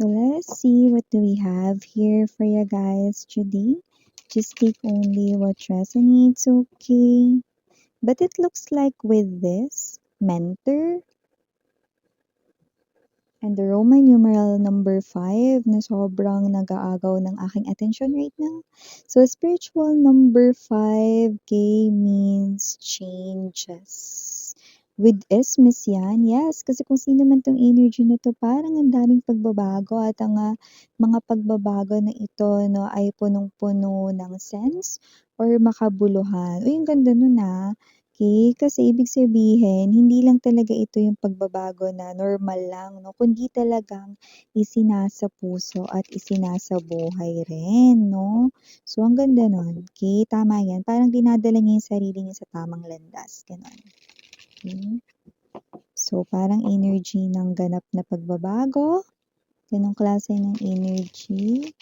So let's see what do we have here for you guys today. Just take only what resonates, okay? But it looks like with this mentor and the Roman numeral number 5 na sobrang nag-aagaw ng aking attention right now. So spiritual number 5K means changes. With Esmes yan, yes, kasi kung sino man tong energy na to, parang ang daming pagbabago at ang mga pagbabago na ito no, ay punong-puno ng sense or makabuluhan. Uy, ang ganda nun okay, kasi ibig sabihin, hindi lang talaga ito yung pagbabago na normal lang, no? Kundi talagang isinasa puso at isinasa buhay rin, no? So, ang ganda nun. Okay, tama yan. Parang dinadala niya yung sarili niya sa tamang landas. Ganon. Okay. So, parang energy ng ganap na pagbabago. Ganong klase ng energy.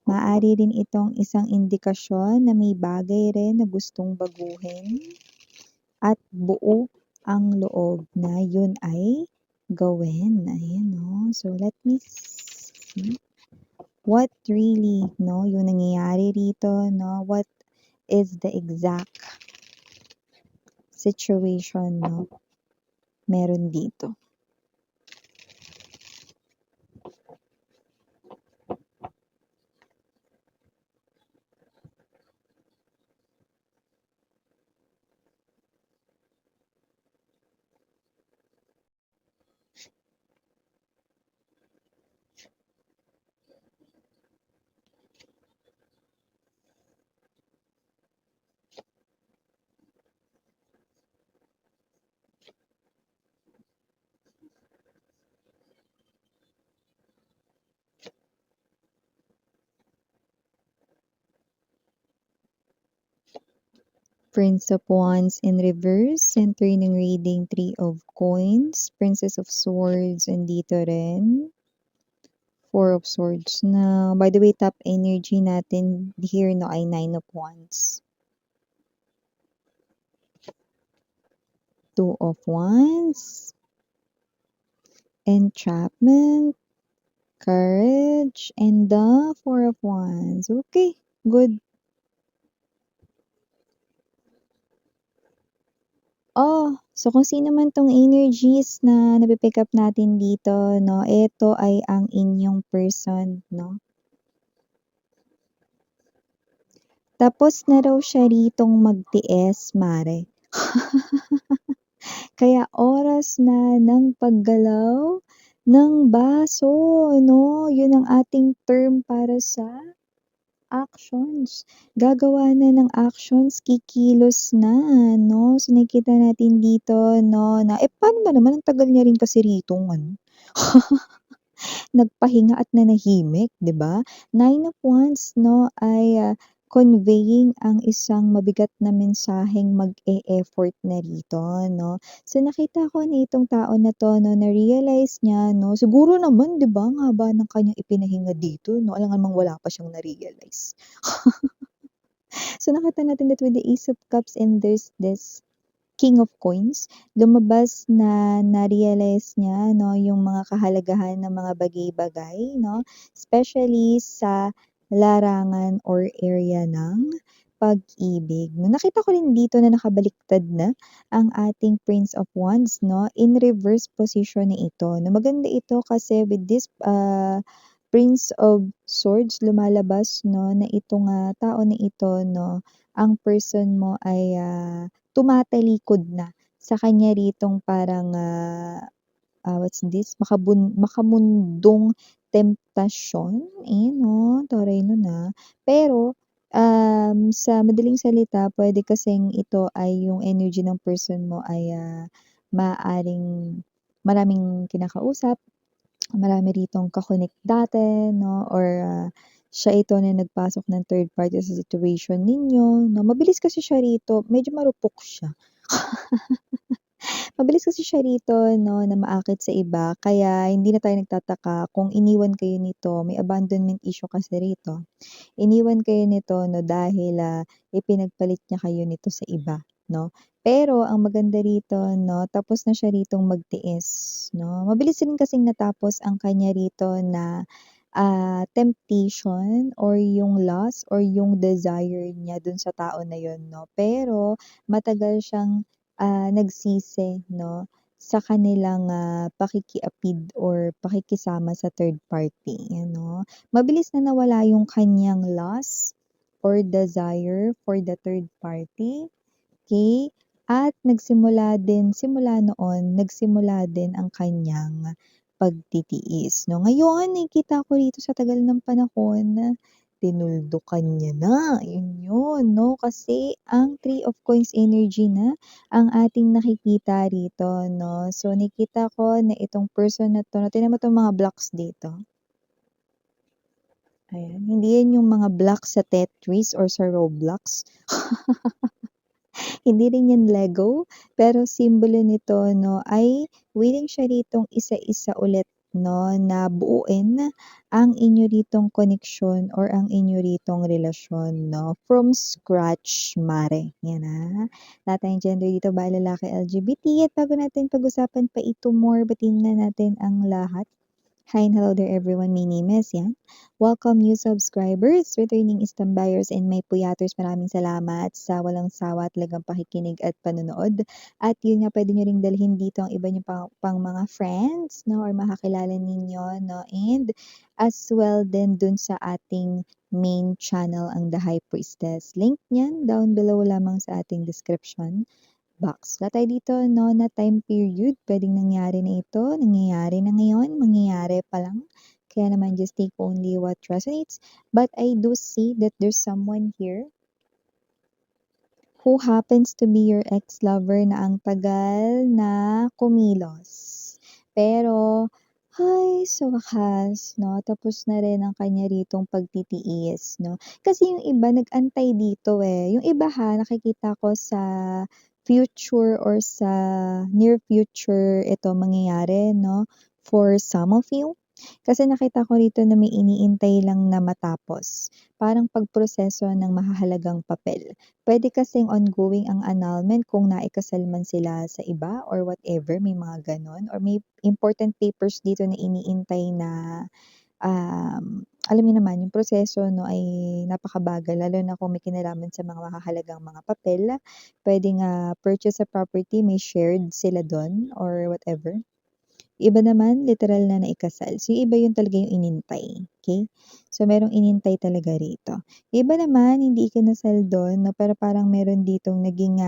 Maaari rin itong isang indikasyon na may bagay rin na gustong baguhin at buo ang loob na yun ay gawin. Ayan, no? So, let me see what really, no, yung nangyayari rito, no? What is the exact situation, no, meron dito. Prince of Wands in reverse, center ng reading, Three of Coins, Princess of Swords, and dito rin, Four of Swords. Na, by the way, top energy natin here no ay Nine of Wands. Two of Wands, Entrapment, Courage, and the Four of Wands. Okay, good. Oh, so kung sino man tong energies na napipick up natin dito, no, ito ay ang inyong person, no. Tapos na raw siya ritong magtiis, mare. Kaya oras na ng paggalaw ng baso, no? Yun ang ating term para sa actions. Gagawa na ng actions, kikilos na, no? So, nakikita natin dito, no, na, paano ba naman? Ang tagal niya rin kasi ritong, nagpahinga at nanahimik, 'di ba? Nine of Wands, no, ay conveying ang isang mabigat na mensaheng mag-e-effort na rito, no? So, nakita ko na itong tao na 'to, no, na-realize niya, no, siguro naman, 'di ba, ang haba ng kanyang ipinahinga dito, no, alam namang wala pa siyang na-realize. So, nakita natin that with the Ace of Cups and there's this King of Coins, lumabas na na-realize niya, no, yung mga kahalagahan ng mga bagay-bagay, no, especially sa larangan or area ng pag-ibig. No, nakita ko rin dito na nakabaliktad na ang ating Prince of Wands, no, in reverse position na ito. No, maganda ito kasi with this Prince of Swords lumalabas, no, na itong tao na ito, no, ang person mo ay tumatalikod na sa kanya ritong parang, what's this, makamundong temptasyon, ayan, oh, taray nun, Pero, sa madaling salita puwede kasing ito ay yung energy ng person mo ay, maaaring maraming kinakausap, marami ritong ka-connect dati, no, or, siya ito na nagpasok ng third party sa situation ninyo, no. Mabilis kasi siya rito, medyo marupok siya. Mabilis kasi siya rito, no, na maakit sa iba kaya hindi na tayo nagtataka kung iniwan kayo nito, may abandonment issue kasi rito. Iniwan kayo nito, no, dahil, ipinagpalit niya kayo nito sa iba. 'no. Pero ang maganda rito 'no, tapos na siya ritong magtiis 'no. Mabilis rin kasing natapos ang kanya rito na, temptation or yung lust or yung desire niya dun sa tao na yun 'no. Pero matagal siyang, nagsisi 'no, sa kanilang, pakikiapid or pakikisama sa third party, ano. Mabilis na nawala yung kanyang lust or desire for the third party. Okey, at nagsimula din ang kanyang pagtitiis 'no. Ngayon nakikita ko rito sa tagal ng panahon, tinuldukan niya na, yun 'no. Kasi ang Three of Coins energy na ang ating nakikita rito 'no. So nakikita ko na itong person na 'to, tingnan mo 'tong mga blocks dito. Ayan, hindi yan yung mga blocks sa Tetris or sa Roblox. Hindi rin 'yan Lego, pero simbolo nito 'no ay willing siya ritong isa-isa ulit 'no na buuin ang inyo ritong koneksyon or ang inyo ritong relasyon 'no, from scratch mare, 'yan, Lahat tayong gender dito babae, lalaki, LGBT at bago natin pag-usapan pa ito more, batiin na natin ang lahat. Hi and hello there everyone, my name is Yan. Welcome new subscribers, returning istambayers and may puyaters. Maraming salamat sa walang sawa talagang pakikinig at panonood. At yun nga, pwede nyo ring dalhin dito ang iba nyo pang mga friends, no, or makakilala ninyo, no, and as well din dun sa ating main channel, ang The High Priestess. Link niyan down below lamang sa ating description box. Wala tayo dito 'no, na time period, puwedeng nangyari na ito, nangyayari na ngayon, mangyayari pa lang. Kaya naman just take only what resonates. But I do see that there's someone here who happens to be your ex-lover na ang tagal na kumilos. Pero, ay sa wakas 'no, tapos na rin ang kanya ritong pagtitiis 'no. Kasi yung iba nag-antay dito, Yung iba nakikita ko sa future or sa near future ito mangyayari 'no, for some of you. Kasi nakita ko rito na may iniintay lang na matapos, parang pagproseso ng mahahalagang papel. Puwede kasing ongoing ang annulment kung naikasal man sila sa iba or whatever, may mga gano'n or may important papers dito na iniintay na, alam niyo naman yung proseso 'no ay napakabagal lalo na kung may kinalaman sa mga mahahalagang mga papel. Puwedeng, purchase a property, may shared sila dun or whatever. Iba naman literal na naikasal. So, yung iba yun talaga yung inintay, okey? So, merong inintay talaga rito. Yung iba naman hindi ikinasal dun 'no, pero parang meron ditong naging,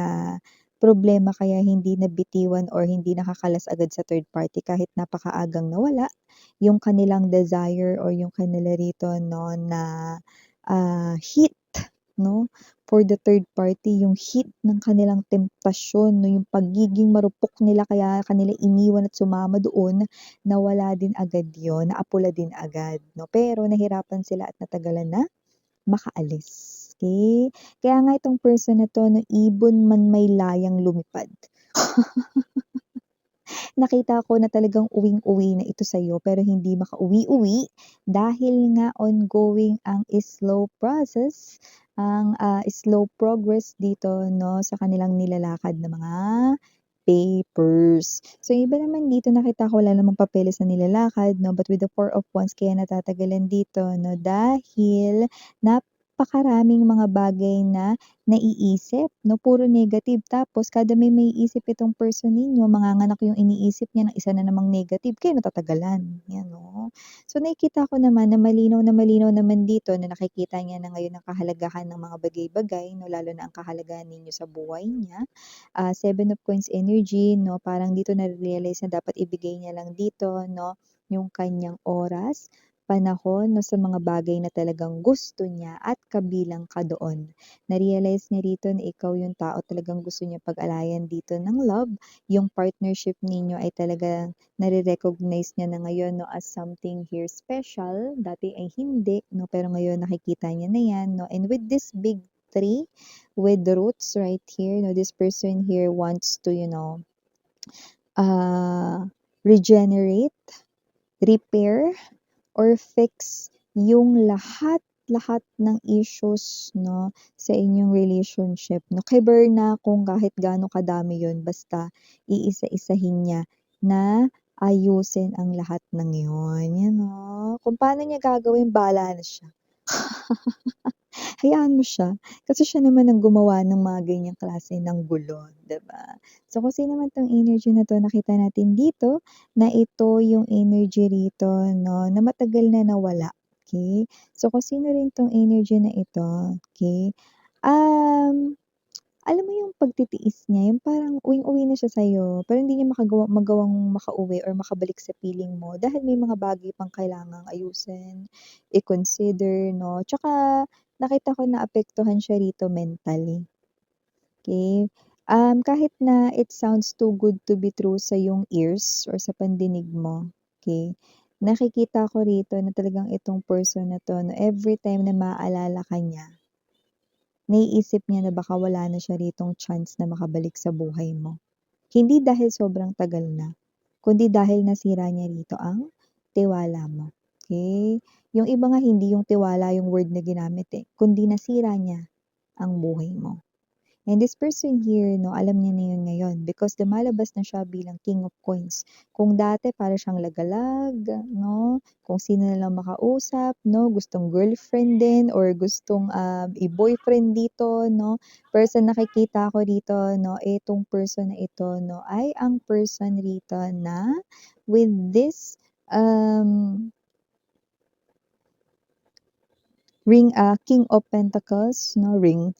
problema kaya hindi nabitiwan or hindi nakakalas agad sa third party kahit napakaagang nawala yung kanilang desire or yung kanila rito 'no na, heat 'no, for the third party, yung heat ng kanilang temptasyon 'no, yung pagiging marupok nila kaya kanila iniwan at sumama doon, nawala din agad yun, naapula din agad 'no. Pero nahirapan sila at natagalan na makaalis, okey? Kaya nga itong person na 'to 'no, ibon man may layang lumipad. Nakita ko na talagang uwing-uwi na ito sa'yo pero hindi makauwi-uwi dahil nga ongoing ang slow process, ang, slow progress dito 'no, sa kanilang nilalakad na mga papers. So, yung iba naman dito nakita ko wala namang papeles na nilalakad 'no, but with the Four of Wands kaya natatagalan dito 'no, dahil napakaraming mga bagay na naiisip 'no, puro negative tapos kada may maiisip itong person ninyo manganganak yung iniisip niya ng isa na namang negative kaya natatagalan, 'yan, oh. So, nakikita ko naman na malinaw naman dito na nakikita niya na ngayon ang kahalagahan ng mga bagay-bagay 'no, lalo na ang kahalagahan ninyo sa buhay niya. Seven of Coins energy 'no, parang dito nare-realize na dapat ibigay niya lang dito 'no, yung kanyang oras, panahon 'no, sa mga bagay na talagang gusto niya at kabilang ka doon. Na-realize niya rito na ikaw yung tao talagang gusto niya pag-alayan dito ng love, yung partnership ninyo ay talagang nare-recognize niya na ngayon 'no, as something here special, dati ay hindi 'no, pero ngayon nakikita niya na 'yan 'no, and with this big tree, with the roots right here, this person here wants to, uh, regenerate, repair, or fix yung lahat lahat ng issues 'no, sa inyong relationship 'no, kiber na kung kahit gaano kadami yun basta iisa-isahin niya na ayusin ang lahat ng yun, you know? Kung paano niya gagawin bahala na siya. Hayaan mo siya, kasi siya naman ang gumawa ng mga ganyang klase ng gulo, 'di ba? So, kung sino man 'tong energy na 'to, nakita natin dito na ito yung energy rito 'no, na matagal na nawala, okey? So, kung sino rin 'tong energy na ito, okey, um, alam mo yung pagtitiis niya, yung parang uwing-uwi na siya sa'yo, pero hindi niya magawang makauwi or makabalik sa piling mo dahil may mga bagay pang kailangang ayusin, i-consider 'no. Tsaka nakita ko naapektuhan siya rito mentally, okey? Kahit na it sounds too good to be true sa iyong ears or sa pandinig mo, okey, nakikita ko rito na talagang itong person na 'to 'no, everytime na maaalala ka niya, naiisip niya na baka wala na siya ritong chance na makabalik sa buhay mo. Hindi dahil sobrang tagal na, kundi dahil nasira niya rito ang tiwala mo, okey? Yung iba nga hindi yung tiwala yung word na ginamit, eh, kundi nasira niya ang buhay mo. And this person here 'no, alam niya na yun ngayon because lumalabas na siya bilang King of Coins. Kung dati para siyang lagalag 'no, kung sino na lang makausap 'no, gustong girlfriend din or gustong, i-boyfriend dito 'no. Pero sa nakikita ko rito 'no, itong person na ito 'no, ay ang person rito na with this, um, King of Pentacles 'no, ring.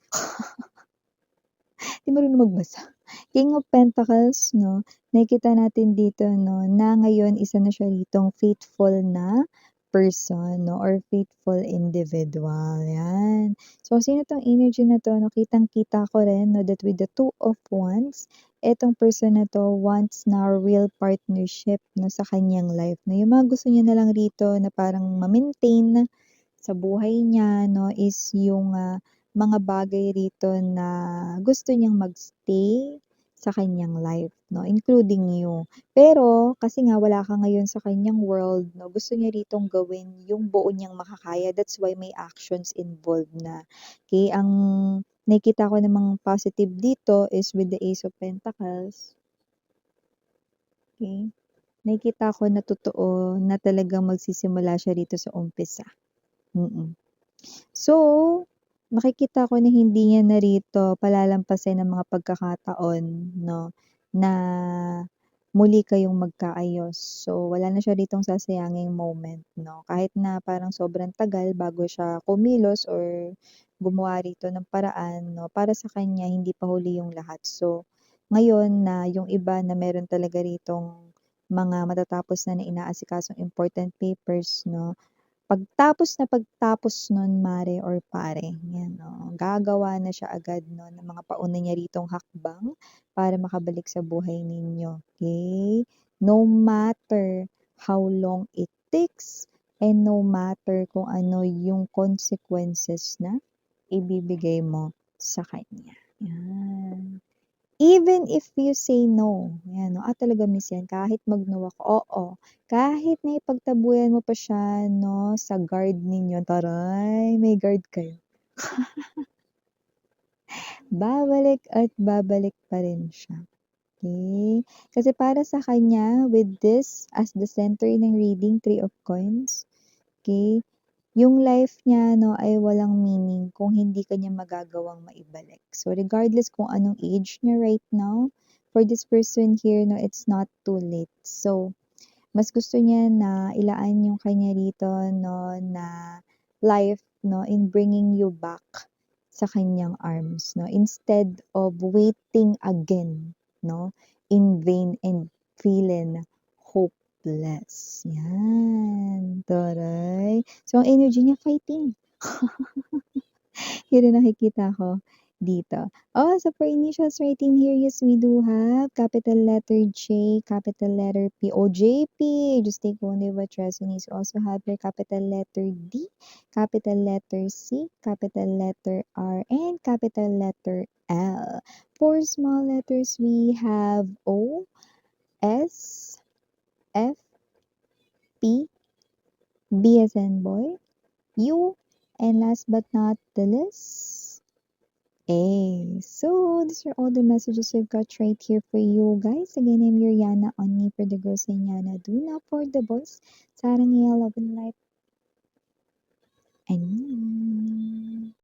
'Di marunong magbasa. King of Pentacles 'no, nakikita natin dito 'no, na ngayon isa na siya ritong faithful na person 'no, or faithful individual, 'yan. So, sino 'tong energy na 'to 'no, kitang-kita ko rin 'no, that with the Two of Wands, etong person na 'to wants na real partnership 'no, sa kaniyang life 'no. Yung mga gusto niya na lang rito na parang ma-maintain sa buhay niya 'no, is yung, mga bagay rito na gusto niyang mag-stay sa kaniyang life 'no, including you. Pero kasi nga wala ka ngayon sa kaniyang world 'no, gusto niya ritong gawin yung buo niyang makakaya, that's why may actions involved na. Okay, ang nakikita ko namang positive dito is with the Ace of Pentacles, okey, nakikita ko na totoo na talagang magsisimula siya rito sa umpisa, mm. So, nakikita ko na hindi niya na rito palalampasin ang mga pagkakataon 'no, na muli kayong magkaayos. So, wala na siya ritong sasayanging moment 'no, kahit na parang sobrang tagal bago siya kumilos or gumawa rito ng paraan 'no, para sa kanya hindi pa huli yung lahat. So, ngayon na yung iba na meron talaga ritong mga matatapos na na inaasikasong important papers 'no, pagtapos nun mare or pare, 'yan, oo, gagawa na siya agad nun ng mga pauna niya ritong hakbang para makabalik sa buhay ninyo, okey? No matter how long it takes and no matter kung ano yung consequences na ibibigay mo sa kanya, 'yan. Even if you say no, ayan 'no, talaga miss yan kahit mag-no ako, oo. Kahit na ipagtabuyan mo pa siya 'no, sa guard ninyo, taray may guard kayo. Babalik at babalik pa rin siya, okey? Kasi para sa kanya with this as the center ng reading, Three of Coins, okey, yung life niya 'no ay walang meaning kung hindi ka niya magagawang maibalik. So, regardless kung anong age niya right now, for this person here 'no, it's not too late. So, mas gusto niya na ilaan yung kanya rito 'no, na life 'no, in bringing you back sa kanyang arms 'no, instead of waiting again 'no, in vain and feeling hopeless. Yan, taray. So, ang energy niya fighting. Yun ang nakikita ko dito. Oh, so for initials right in here, yes, we do have capital letter J, capital letter P. Oh, JP, just take only what resonates. Also have your capital letter D, capital letter C, capital letter R, and capital letter L. For small letters, we have O, S, F, P, B as in boy, U, And last but not the least, A. So these are all the messages I've got right here for you guys. Again, I'm Yuriana Onni for the girls in Yana Duna for the boys. Sarang Love and Light and